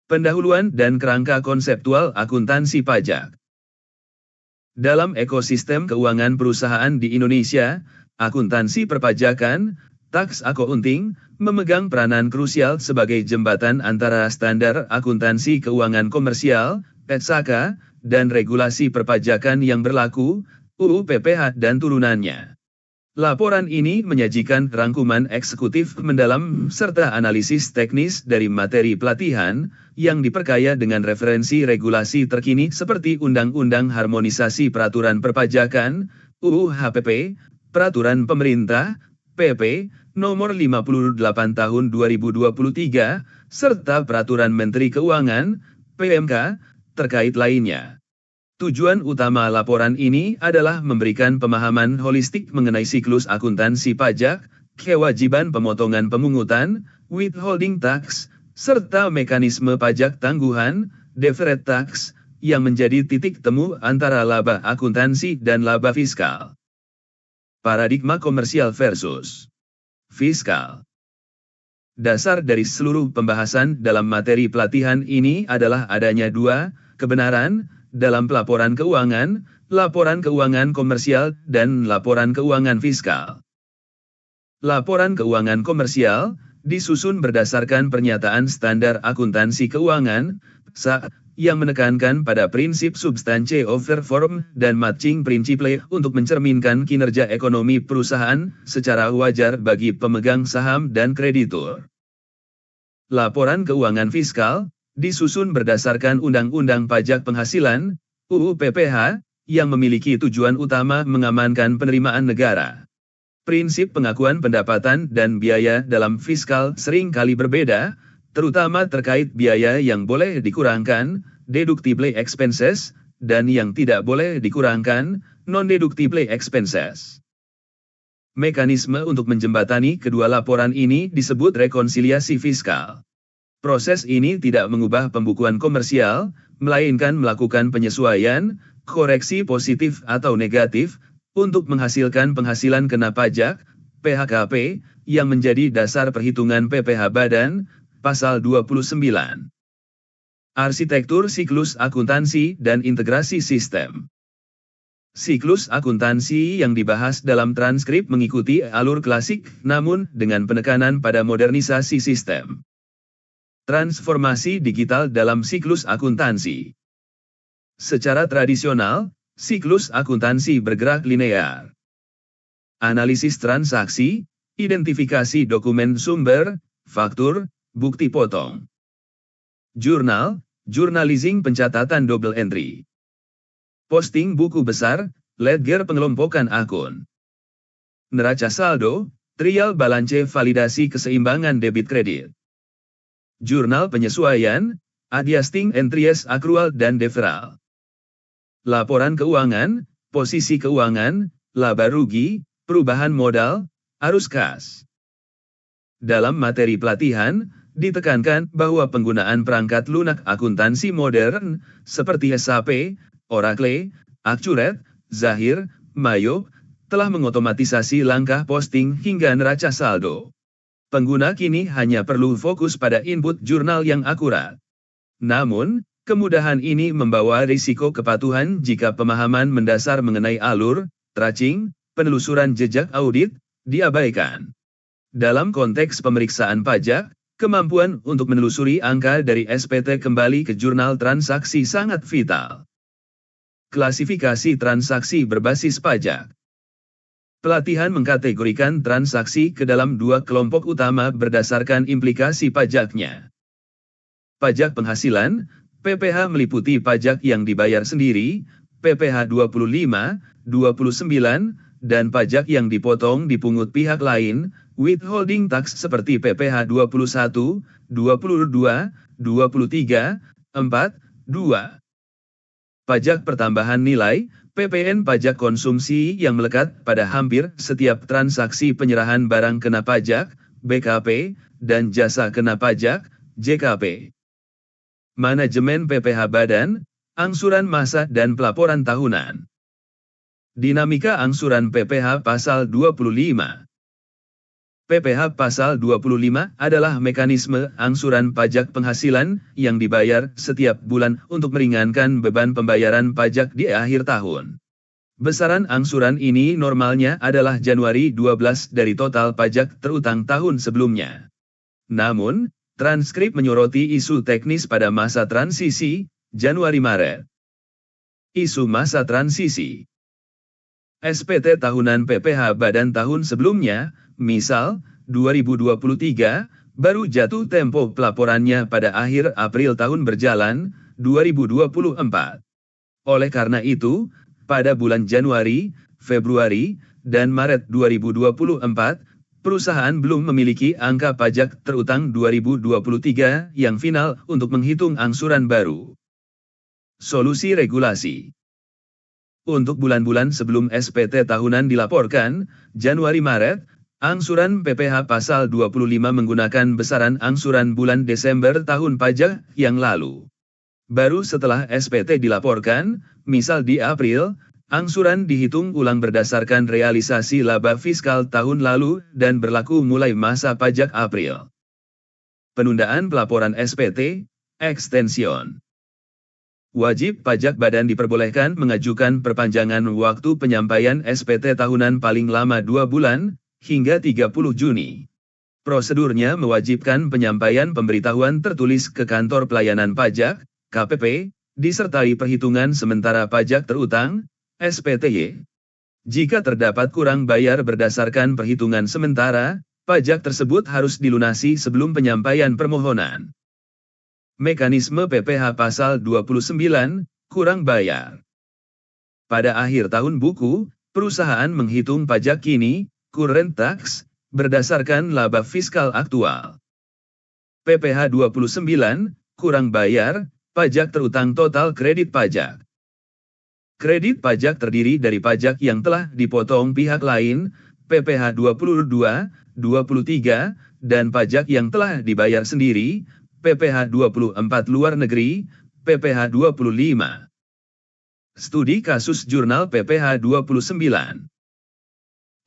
Pendahuluan dan kerangka konseptual akuntansi pajak. Dalam ekosistem keuangan perusahaan di Indonesia, akuntansi perpajakan, tax accounting, memegang peranan krusial sebagai jembatan antara standar akuntansi keuangan komersial, (PSAK), dan regulasi perpajakan yang berlaku, UU PPH dan turunannya. Laporan ini menyajikan rangkuman eksekutif mendalam serta analisis teknis dari materi pelatihan, yang diperkaya dengan referensi regulasi terkini seperti Undang-Undang Harmonisasi Peraturan Perpajakan, UU HPP, Peraturan Pemerintah, PP, Nomor 58 Tahun 2023, serta Peraturan Menteri Keuangan, PMK, terkait lainnya. Tujuan utama laporan ini adalah memberikan pemahaman holistik mengenai siklus akuntansi pajak, kewajiban pemotongan pemungutan, withholding tax, serta mekanisme pajak tangguhan, deferred tax, yang menjadi titik temu antara laba akuntansi dan laba fiskal. Paradigma komersial versus fiskal. Dasar dari seluruh pembahasan dalam materi pelatihan ini adalah adanya dua kebenaran dalam pelaporan laporan keuangan komersial, dan laporan keuangan fiskal. Laporan keuangan komersial disusun berdasarkan pernyataan standar akuntansi keuangan, (PSAK), yang menekankan pada prinsip substansi over form dan matching principle untuk mencerminkan kinerja ekonomi perusahaan secara wajar bagi pemegang saham dan kreditur. Laporan keuangan fiskal disusun berdasarkan Undang-Undang Pajak Penghasilan, UU PPH, yang memiliki tujuan utama mengamankan penerimaan negara. Prinsip pengakuan pendapatan dan biaya dalam fiskal sering kali berbeda, terutama terkait biaya yang boleh dikurangkan, deductible expenses, dan yang tidak boleh dikurangkan, non-deductible expenses. Mekanisme untuk menjembatani kedua laporan ini disebut rekonsiliasi fiskal. Proses ini tidak mengubah pembukuan komersial, melainkan melakukan penyesuaian, koreksi positif atau negatif, untuk menghasilkan penghasilan kena pajak, PHKP, yang menjadi dasar perhitungan PPh Badan, Pasal 29. Arsitektur siklus akuntansi dan integrasi sistem. Siklus akuntansi yang dibahas dalam transkrip mengikuti alur klasik, namun dengan penekanan pada modernisasi sistem. Transformasi digital dalam siklus akuntansi. Secara tradisional, siklus akuntansi bergerak linear. Analisis transaksi, identifikasi dokumen sumber, faktur, bukti potong. Jurnal, journalizing pencatatan double entry. Posting buku besar, ledger pengelompokan akun. Neraca saldo, trial balance validasi keseimbangan debit kredit. Jurnal penyesuaian, adjusting entries accrual dan deferral. Laporan keuangan, posisi keuangan, laba rugi, perubahan modal, arus kas. Dalam materi pelatihan, ditekankan bahwa penggunaan perangkat lunak akuntansi modern, seperti SAP, Oracle, Accurate, Zahir, Mayo, telah mengotomatisasi langkah posting hingga neraca saldo. Pengguna kini hanya perlu fokus pada input jurnal yang akurat. Namun, kemudahan ini membawa risiko kepatuhan jika pemahaman mendasar mengenai alur, tracing, penelusuran jejak audit, diabaikan. Dalam konteks pemeriksaan pajak, kemampuan untuk menelusuri angka dari SPT kembali ke jurnal transaksi sangat vital. Klasifikasi transaksi berbasis pajak. Pelatihan mengkategorikan transaksi ke dalam dua kelompok utama berdasarkan implikasi pajaknya. Pajak penghasilan, PPh meliputi pajak yang dibayar sendiri, PPh 25, 29, dan pajak yang dipotong dipungut pihak lain, withholding tax seperti PPh 21, 22, 23, 4, 2. Pajak pertambahan nilai, PPN pajak konsumsi yang melekat pada hampir setiap transaksi penyerahan barang kena pajak, BKP, dan jasa kena pajak, JKP. Manajemen PPh Badan, angsuran massa dan pelaporan tahunan. Dinamika angsuran PPh Pasal 25. PPh Pasal 25 adalah mekanisme angsuran pajak penghasilan yang dibayar setiap bulan untuk meringankan beban pembayaran pajak di akhir tahun. Besaran angsuran ini normalnya adalah Januari 12 dari total pajak terutang tahun sebelumnya. Namun, transkrip menyoroti isu teknis pada masa transisi, Januari-Maret. Isu masa transisi. SPT tahunan PPh Badan tahun sebelumnya, misal, 2023, baru jatuh tempo pelaporannya pada akhir April tahun berjalan, 2024. Oleh karena itu, pada bulan Januari, Februari, dan Maret 2024, perusahaan belum memiliki angka pajak terutang 2023 yang final untuk menghitung angsuran baru. Solusi regulasi. Untuk bulan-bulan sebelum SPT tahunan dilaporkan, Januari-Maret, angsuran PPh Pasal 25 menggunakan besaran angsuran bulan Desember tahun pajak yang lalu. Baru setelah SPT dilaporkan, misal di April, angsuran dihitung ulang berdasarkan realisasi laba fiskal tahun lalu dan berlaku mulai masa pajak April. Penundaan pelaporan SPT, extension. Wajib pajak badan diperbolehkan mengajukan perpanjangan waktu penyampaian SPT tahunan paling lama 2 bulan, hingga 30 Juni. Prosedurnya mewajibkan penyampaian pemberitahuan tertulis ke Kantor Pelayanan Pajak, KPP, disertai perhitungan sementara pajak terutang, SPTY. Jika terdapat kurang bayar berdasarkan perhitungan sementara, pajak tersebut harus dilunasi sebelum penyampaian permohonan. Mekanisme PPh Pasal 29, kurang bayar. Pada akhir tahun buku, perusahaan menghitung pajak kini, current tax, berdasarkan laba fiskal aktual. PPh 29, kurang bayar, pajak terutang total kredit pajak. Kredit pajak terdiri dari pajak yang telah dipotong pihak lain, PPh 22, 23, dan pajak yang telah dibayar sendiri, PPh 24 luar negeri, PPh 25. Studi kasus jurnal PPh 29.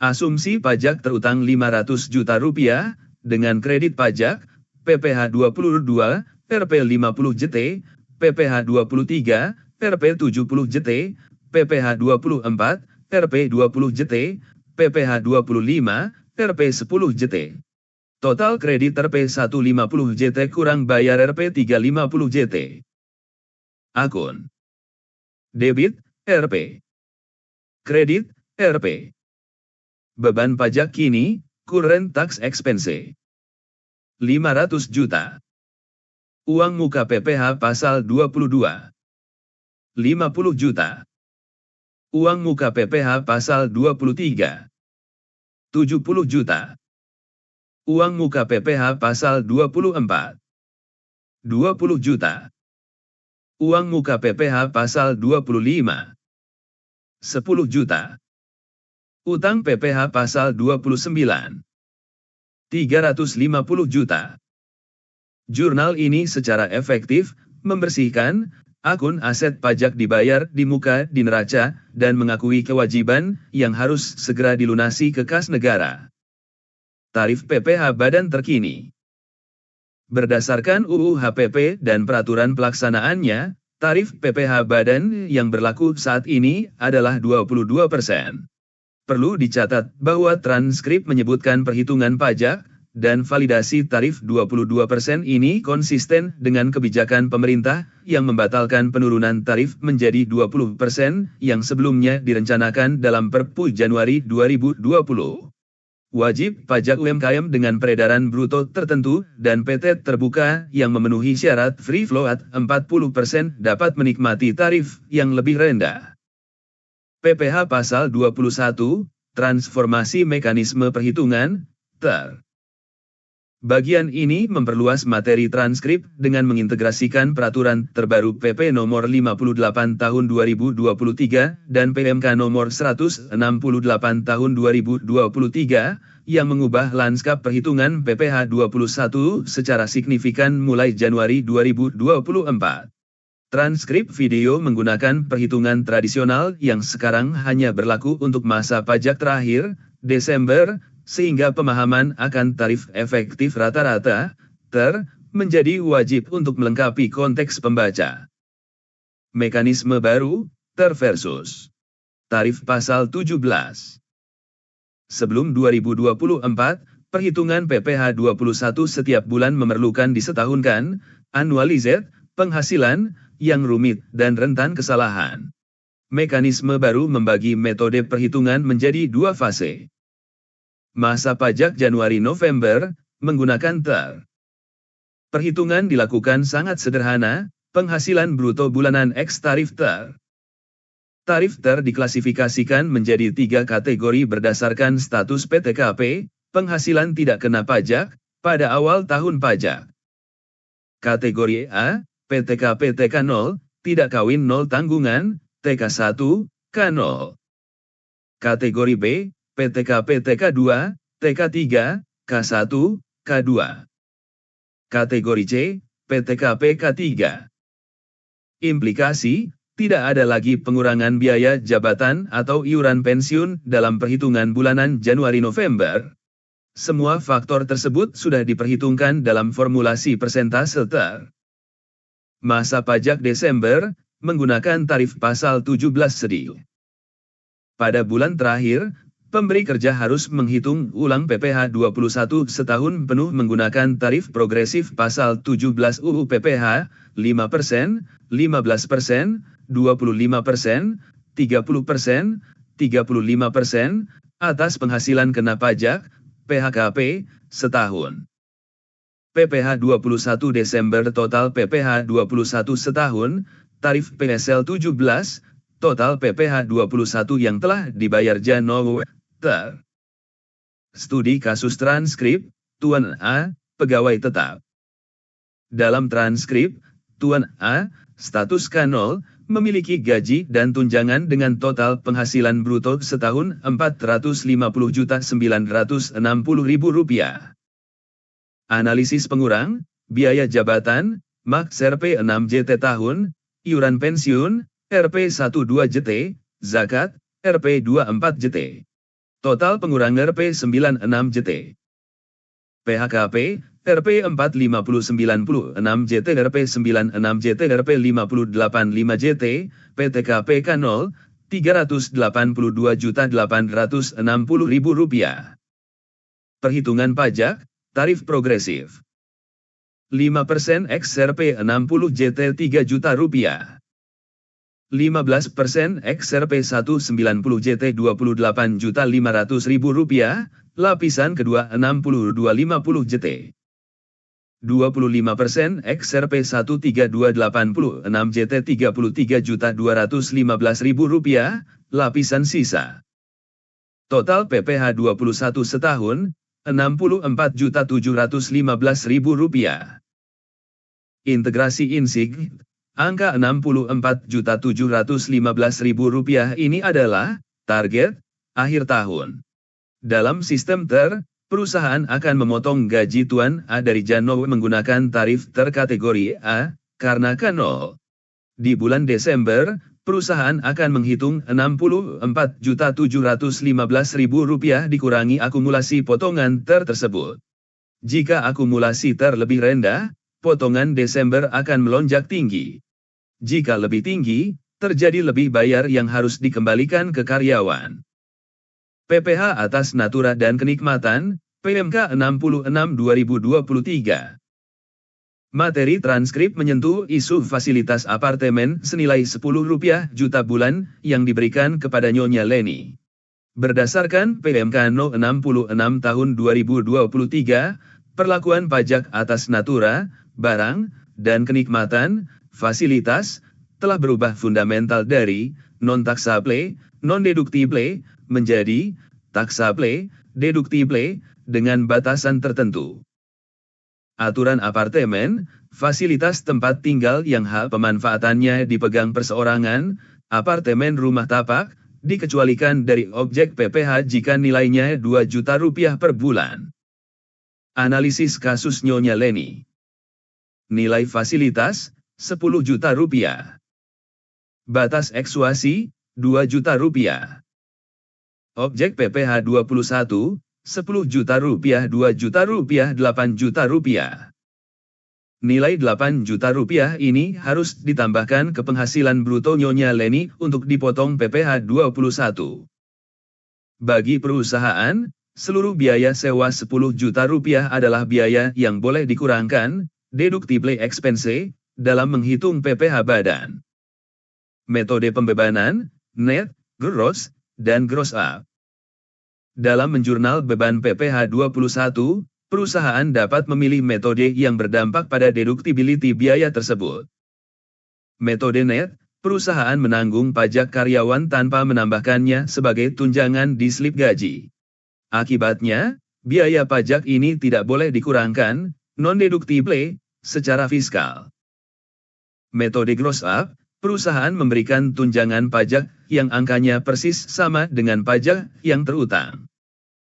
Asumsi pajak terutang 500 juta rupiah, dengan kredit pajak, PPh 22, RP 50 JT, PPh 23, RP 70 JT, PPh 24, RP 20 JT, PPh 25, RP 10 JT. Total kredit RP 150 JT kurang bayar RP 350 JT. Akun. Debit, RP. Kredit, RP. Beban pajak kini, current tax expense. 500 juta. Uang muka PPh Pasal 22. 50 juta. Uang muka PPh Pasal 23. 70 juta. Uang muka PPh Pasal 24. 20 juta. Uang muka PPh Pasal 25. 10 juta. Utang PPh Pasal 29. 350 juta. Jurnal ini secara efektif membersihkan akun aset pajak dibayar di muka di neraca dan mengakui kewajiban yang harus segera dilunasi ke kas negara. Tarif PPh Badan terkini. Berdasarkan UU HPP dan peraturan pelaksanaannya, tarif PPh Badan yang berlaku saat ini adalah 22%. Perlu dicatat bahwa transkrip menyebutkan perhitungan pajak dan validasi tarif 22% ini konsisten dengan kebijakan pemerintah yang membatalkan penurunan tarif menjadi 20% yang sebelumnya direncanakan dalam Perpu Januari 2020. Wajib pajak UMKM dengan peredaran bruto tertentu dan PT terbuka yang memenuhi syarat free float 40% dapat menikmati tarif yang lebih rendah. PPh Pasal 21, Transformasi Mekanisme Perhitungan, TER. Bagian ini memperluas materi transkrip dengan mengintegrasikan peraturan terbaru PP nomor 58 tahun 2023 dan PMK nomor 168 tahun 2023 yang mengubah lanskap perhitungan PPh 21 secara signifikan mulai Januari 2024. Transkrip video menggunakan perhitungan tradisional yang sekarang hanya berlaku untuk masa pajak terakhir, Desember, sehingga pemahaman akan tarif efektif rata-rata, TER, menjadi wajib untuk melengkapi konteks pembaca. Mekanisme baru, TER versus tarif pasal 17. Sebelum 2024, perhitungan PPh 21 setiap bulan memerlukan disetahunkan, annualized, penghasilan, yang rumit dan rentan kesalahan. Mekanisme baru membagi metode perhitungan menjadi dua fase. Masa pajak Januari-November, menggunakan TER. Perhitungan dilakukan sangat sederhana, penghasilan bruto bulanan X tarif TER. Tarif TER diklasifikasikan menjadi 3 kategori berdasarkan status PTKP, penghasilan tidak kena pajak, pada awal tahun pajak. Kategori A, PTKP TK0, tidak kawin 0 tanggungan, TK1, K0. Kategori B, PTKP TK2, TK3, K1, K2. Kategori C, PTKP K3. Implikasi, tidak ada lagi pengurangan biaya jabatan atau iuran pensiun dalam perhitungan bulanan Januari-November. Semua faktor tersebut sudah diperhitungkan dalam formulasi persentase TER. Masa pajak Desember, menggunakan tarif pasal 17 sedih. Pada bulan terakhir, pemberi kerja harus menghitung ulang PPh 21 setahun penuh menggunakan tarif progresif pasal 17 UU PPh, 5%, 15%, 25%, 30%, 35%, atas penghasilan kena pajak, PHKP, setahun. PPh 21 Desember total PPh 21 setahun, tarif PSL 17, total PPh 21 yang telah dibayar Januari, TER. Studi kasus transkrip, Tuan A, pegawai tetap. Dalam transkrip, Tuan A, status K0, memiliki gaji dan tunjangan dengan total penghasilan bruto setahun Rp450.960.000. Analisis pengurang, biaya jabatan, Maks Rp6JT tahun, iuran pensiun, Rp12JT, zakat, Rp24JT. Total pengurang Rp96JT. PHKP, Rp45096JT, Rp96JT, Rp585JT, PTKP K0, Rp382.860.000. Perhitungan pajak, tarif progresif. 5% X Rp60JT Rp3 juta. 15% X Rp190JT Rp28.500.000, lapisan kedua 6250JT. 25% X Rp13286JT Rp33.215.000, lapisan sisa. Total PPh 21 setahun, Rp64.715.000. Integrasi INSIG, angka Rp64.715.000 ini adalah target akhir tahun. Dalam sistem TER, perusahaan akan memotong gaji Tuan A dari Januari menggunakan tarif TER kategori A, karena K0. Di bulan Desember, perusahaan akan menghitung Rp64.715.000 dikurangi akumulasi potongan TER tersebut. Jika akumulasi TER lebih rendah, potongan Desember akan melonjak tinggi. Jika lebih tinggi, terjadi lebih bayar yang harus dikembalikan ke karyawan. PPh atas natura dan kenikmatan, PMK 66 2023. Materi transkrip menyentuh isu fasilitas apartemen senilai Rp10 juta bulan yang diberikan kepada Nyonya Leni. Berdasarkan PMK No 66 tahun 2023, perlakuan pajak atas natura, barang, dan kenikmatan, fasilitas, telah berubah fundamental dari non-taksable, non-deductible, menjadi taksable, deductible, dengan batasan tertentu. Aturan apartemen, fasilitas tempat tinggal yang hak pemanfaatannya dipegang perseorangan, apartemen rumah tapak, dikecualikan dari objek PPh jika nilainya Rp2 juta per bulan. Analisis kasus Nyonya Leni. Nilai fasilitas, Rp10 juta. Batas eksuasi, Rp2 juta. Objek PPh 21, 10 juta rupiah, 2 juta rupiah, 8 juta rupiah. Nilai 8 juta rupiah ini harus ditambahkan ke penghasilan bruto Nyonya Leni untuk dipotong PPh 21. Bagi perusahaan, seluruh biaya sewa 10 juta rupiah adalah biaya yang boleh dikurangkan, deductible expense, dalam menghitung PPh badan. Metode pembebanan, net, gross, dan gross up. Dalam menjurnal beban PPh 21, perusahaan dapat memilih metode yang berdampak pada deductibility biaya tersebut. Metode net, perusahaan menanggung pajak karyawan tanpa menambahkannya sebagai tunjangan di slip gaji. Akibatnya, biaya pajak ini tidak boleh dikurangkan, non-deductible, secara fiskal. Metode gross up, perusahaan memberikan tunjangan pajak yang angkanya persis sama dengan pajak yang terutang.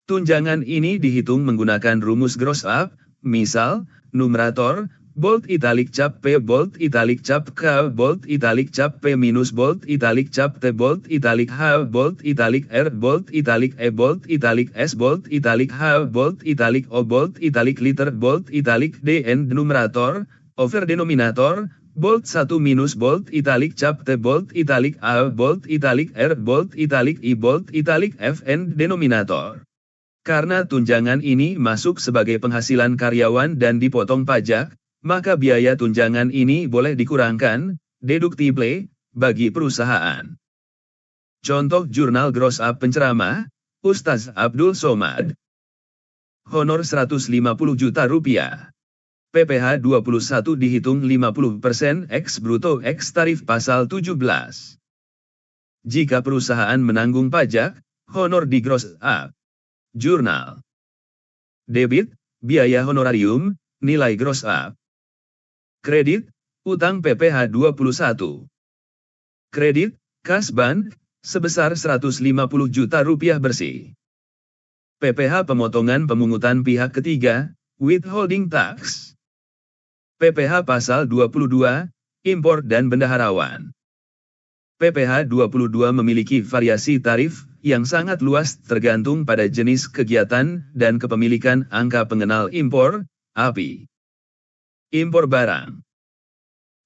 Tunjangan ini dihitung menggunakan rumus gross up, misal, numerator, bold italic cap P bold italic cap K bold italic cap P minus bold italic cap T bold italic H bold italic R bold italic E bold italic S bold italic H bold italic O bold italic liter bold italic D and numerator, over denominator, bold 1 minus bold italic cap T bold italic A bold italic R bold italic I bold italic F and denominator. Karena tunjangan ini masuk sebagai penghasilan karyawan dan dipotong pajak, maka biaya tunjangan ini boleh dikurangkan, deductible, bagi perusahaan. Contoh jurnal gross up penceramah, Ustaz Abdul Somad. Honor 150 juta rupiah. PPh 21 dihitung 50% X bruto X tarif pasal 17. Jika perusahaan menanggung pajak, honor di gross up. Jurnal. Debit, biaya honorarium, nilai gross up. Kredit, utang PPh 21. Kredit, kasban, sebesar 150 juta rupiah bersih. PPh pemotongan pemungutan pihak ketiga, withholding tax. PPh pasal 22, impor dan bendaharawan. PPh 22 memiliki variasi tarif yang sangat luas tergantung pada jenis kegiatan dan kepemilikan angka pengenal impor, API. Impor barang.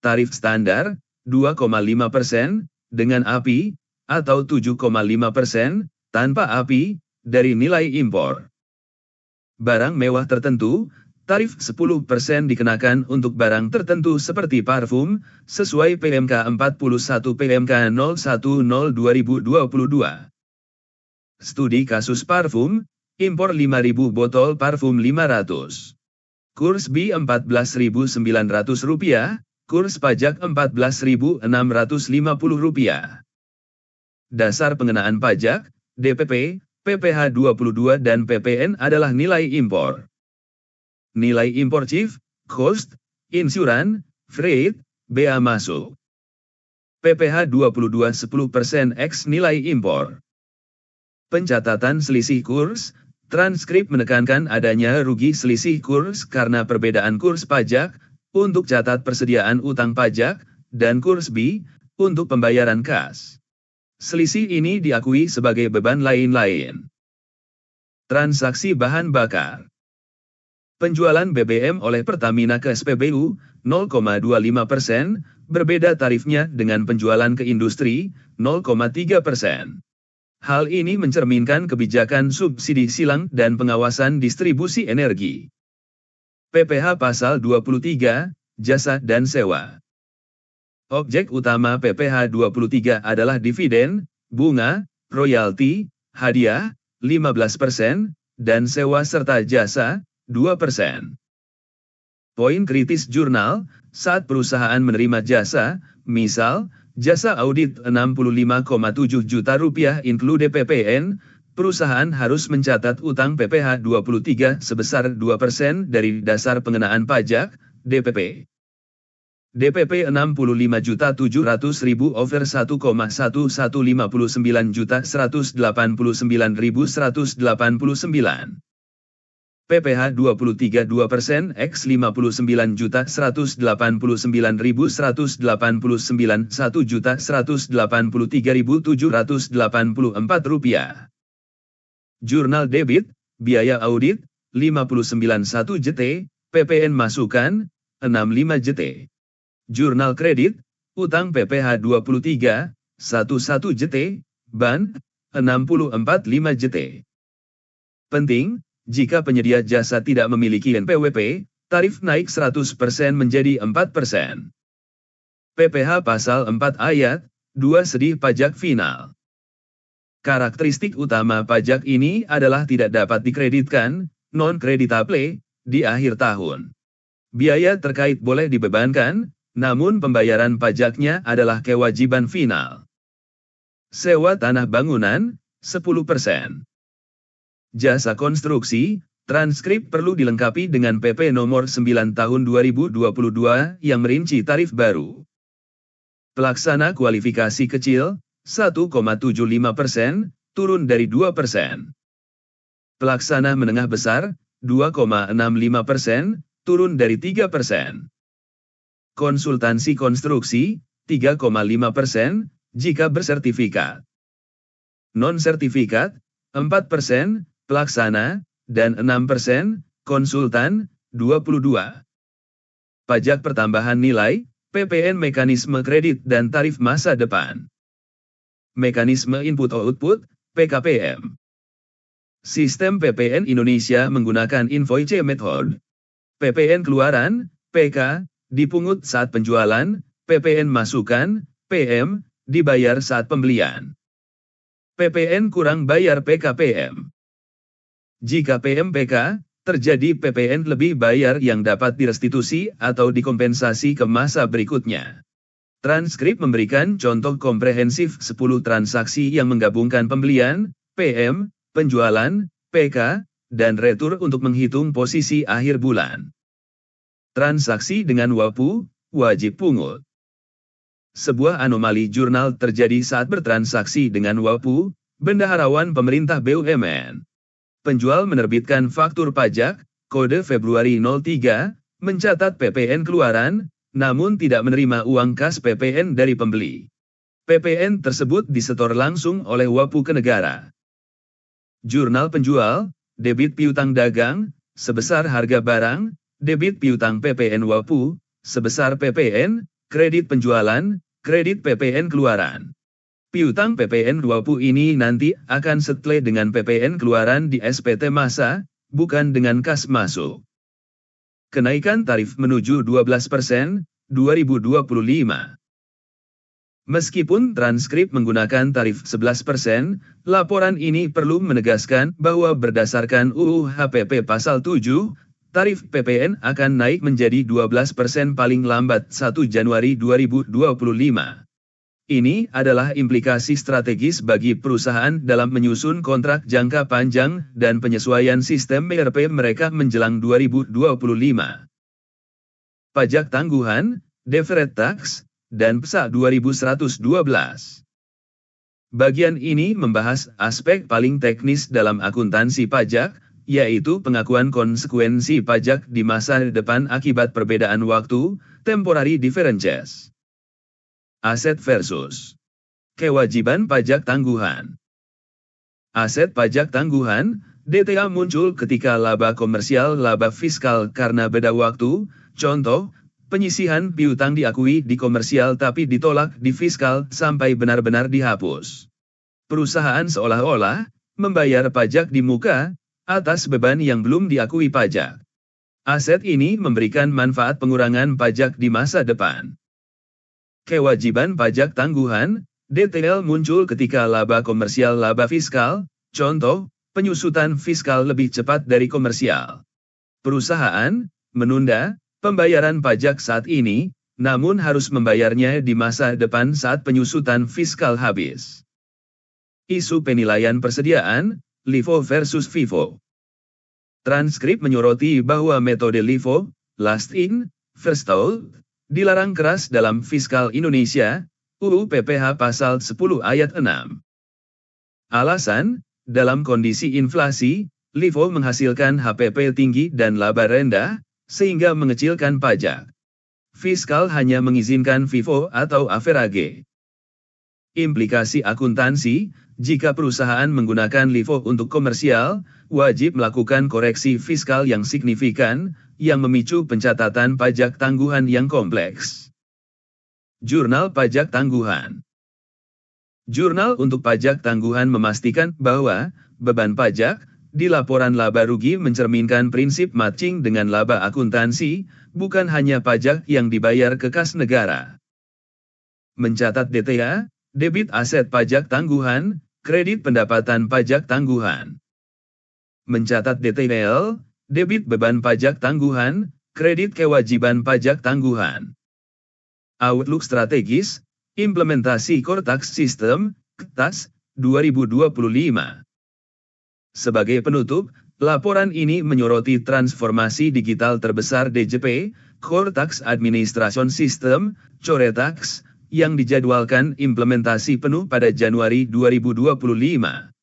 Tarif standar, 2,5% dengan API, atau 7,5% tanpa API, dari nilai impor. Barang mewah tertentu, tarif 10% dikenakan untuk barang tertentu seperti parfum, sesuai PMK 41 PMK 01/2022. Studi kasus parfum, impor 5.000 botol parfum 500. Kurs B Rp14.900, kurs pajak Rp14.650. Dasar pengenaan pajak, DPP, PPh 22 dan PPN adalah nilai impor. Nilai impor chief, cost, insuran, freight, bea masuk. PPh 22 10% X nilai impor. Pencatatan selisih kurs, transkrip menekankan adanya rugi selisih kurs karena perbedaan kurs pajak, untuk catat persediaan utang pajak, dan kurs B, untuk pembayaran kas. Selisih ini diakui sebagai beban lain-lain. Transaksi bahan bakar. Penjualan BBM oleh Pertamina ke SPBU, 0,25%, berbeda tarifnya dengan penjualan ke industri, 0,3%. Hal ini mencerminkan kebijakan subsidi silang dan pengawasan distribusi energi. PPh pasal 23, jasa dan sewa. Objek utama PPh 23 adalah dividen, bunga, royalti, hadiah, 15%, dan sewa serta jasa, 2%. Poin kritis jurnal, saat perusahaan menerima jasa, misal, jasa audit 65,7 juta rupiah include PPN, perusahaan harus mencatat utang PPh 23 sebesar 2% dari dasar pengenaan pajak, DPP. DPP 65.700.000 over 1,1159.189.189. PPh 23 2% X 59.189.189 1.183.784 rupiah. Jurnal debit, biaya audit, 59,1 JT, PPN masukan, 65 JT. Jurnal kredit, utang PPh 23, 11 JT, ban, 64,5 JT. Penting, jika penyedia jasa tidak memiliki NPWP, tarif naik 100% menjadi 4%. PPh Pasal 4 Ayat 2 Sedih pajak final. Karakteristik utama pajak ini adalah tidak dapat dikreditkan, non-kreditable, di akhir tahun. Biaya terkait boleh dibebankan, namun pembayaran pajaknya adalah kewajiban final. Sewa tanah bangunan, 10%. Jasa konstruksi, transkrip perlu dilengkapi dengan PP nomor 9 tahun 2022 yang merinci tarif baru. Pelaksana kualifikasi kecil, 1,75%, turun dari 2%. Pelaksana menengah besar, 2,65%, turun dari 3%. Konsultansi konstruksi, 3,5%, jika bersertifikat. Non-sertifikat, 4%, pelaksana, dan 6%, konsultan, 22. Pajak pertambahan nilai, PPN mekanisme kredit dan tarif masa depan. Mekanisme input-output, PKPM. Sistem PPN Indonesia menggunakan invoice method. PPN keluaran, PK, dipungut saat penjualan, PPN masukan, PM, dibayar saat pembelian. PPN kurang bayar PKPM. Jika PMPK, terjadi PPN lebih bayar yang dapat direstitusi atau dikompensasi ke masa berikutnya. Transkrip memberikan contoh komprehensif 10 transaksi yang menggabungkan pembelian, PM, penjualan, PK, dan retur untuk menghitung posisi akhir bulan. Transaksi dengan WAPU, wajib pungut. Sebuah anomali jurnal terjadi saat bertransaksi dengan WAPU, bendaharawan pemerintah BUMN. Penjual menerbitkan faktur pajak, kode Februari 03, mencatat PPN keluaran, namun tidak menerima uang kas PPN dari pembeli. PPN tersebut disetor langsung oleh WAPU ke negara. Jurnal penjual, debit piutang dagang, sebesar harga barang, debit piutang PPN WAPU, sebesar PPN, kredit penjualan, kredit PPN keluaran. Piutang PPN WAPU ini nanti akan setle dengan PPN keluaran di SPT masa, bukan dengan kas masuk. Kenaikan tarif menuju 12%, 2025. Meskipun transkrip menggunakan tarif 11%, laporan ini perlu menegaskan bahwa berdasarkan UU HPP Pasal 7, tarif PPN akan naik menjadi 12% paling lambat 1 Januari 2025. Ini adalah implikasi strategis bagi perusahaan dalam menyusun kontrak jangka panjang dan penyesuaian sistem ERP mereka menjelang 2025. Pajak tangguhan, deferred tax, dan PSA 2112. Bagian ini membahas aspek paling teknis dalam akuntansi pajak, yaitu pengakuan konsekuensi pajak di masa depan akibat perbedaan waktu, temporary differences. Aset versus kewajiban pajak tangguhan. Aset pajak tangguhan, DTA muncul ketika laba komersial laba fiskal karena beda waktu, contoh, penyisihan piutang diakui di komersial tapi ditolak di fiskal sampai benar-benar dihapus. Perusahaan seolah-olah membayar pajak di muka, atas beban yang belum diakui pajak. Aset ini memberikan manfaat pengurangan pajak di masa depan. Kewajiban pajak tangguhan, DTL muncul ketika laba komersial laba fiskal, contoh, penyusutan fiskal lebih cepat dari komersial. Perusahaan menunda pembayaran pajak saat ini, namun harus membayarnya di masa depan saat penyusutan fiskal habis. Isu penilaian persediaan, LIFO versus FIFO. Transkrip menyoroti bahwa metode LIFO, last in, first out, dilarang keras dalam fiskal Indonesia, UU PPh Pasal 10 Ayat 6. Alasan, dalam kondisi inflasi, LIFO menghasilkan HPP tinggi dan laba rendah, sehingga mengecilkan pajak. Fiskal hanya mengizinkan FIFO atau average. Implikasi akuntansi, jika perusahaan menggunakan LIFO untuk komersial, wajib melakukan koreksi fiskal yang signifikan, yang memicu pencatatan pajak tangguhan yang kompleks. Jurnal Pajak Tangguhan. Jurnal untuk pajak tangguhan memastikan bahwa beban pajak di laporan laba rugi mencerminkan prinsip matching dengan laba akuntansi, bukan hanya pajak yang dibayar ke kas negara. Mencatat DTA, debit aset pajak tangguhan, kredit pendapatan pajak tangguhan. Mencatat DTL, debit beban pajak tangguhan, kredit kewajiban pajak tangguhan. Outlook strategis, implementasi Core Tax System, KTAS, 2025. Sebagai penutup, laporan ini menyoroti transformasi digital terbesar DJP, Core Tax Administration System, CoreTax, yang dijadwalkan implementasi penuh pada Januari 2025.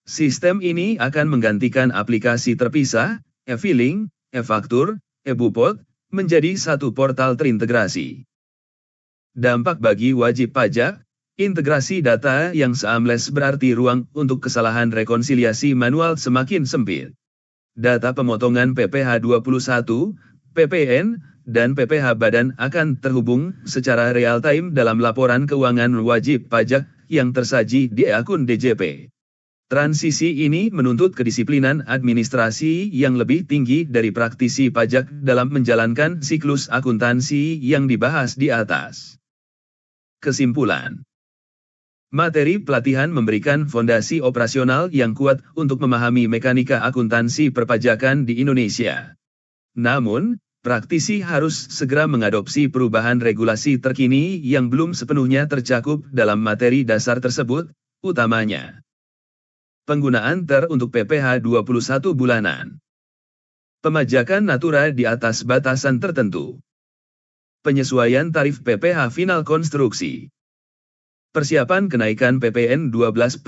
Sistem ini akan menggantikan aplikasi terpisah, e-filing, e-faktur, e-bupot, menjadi satu portal terintegrasi. Dampak bagi wajib pajak, integrasi data yang seamless berarti ruang untuk kesalahan rekonsiliasi manual semakin sempit. Data pemotongan PPh 21, PPN, dan PPh badan akan terhubung secara real-time dalam laporan keuangan wajib pajak yang tersaji di akun DJP. Transisi ini menuntut kedisiplinan administrasi yang lebih tinggi dari praktisi pajak dalam menjalankan siklus akuntansi yang dibahas di atas. Kesimpulan. Materi pelatihan memberikan fondasi operasional yang kuat untuk memahami mekanika akuntansi perpajakan di Indonesia. Namun, praktisi harus segera mengadopsi perubahan regulasi terkini yang belum sepenuhnya tercakup dalam materi dasar tersebut, utamanya penggunaan TER untuk PPh 21 bulanan. Pemajakan natura di atas batasan tertentu. Penyesuaian tarif PPh final konstruksi. Persiapan kenaikan PPN 12%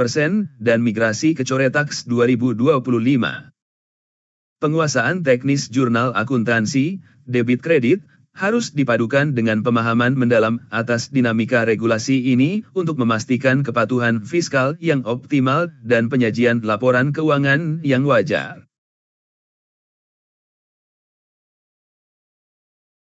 dan migrasi ke CoreTax 2025. Penguasaan teknis jurnal akuntansi, debit kredit, harus dipadukan dengan pemahaman mendalam atas dinamika regulasi ini untuk memastikan kepatuhan fiskal yang optimal dan penyajian laporan keuangan yang wajar.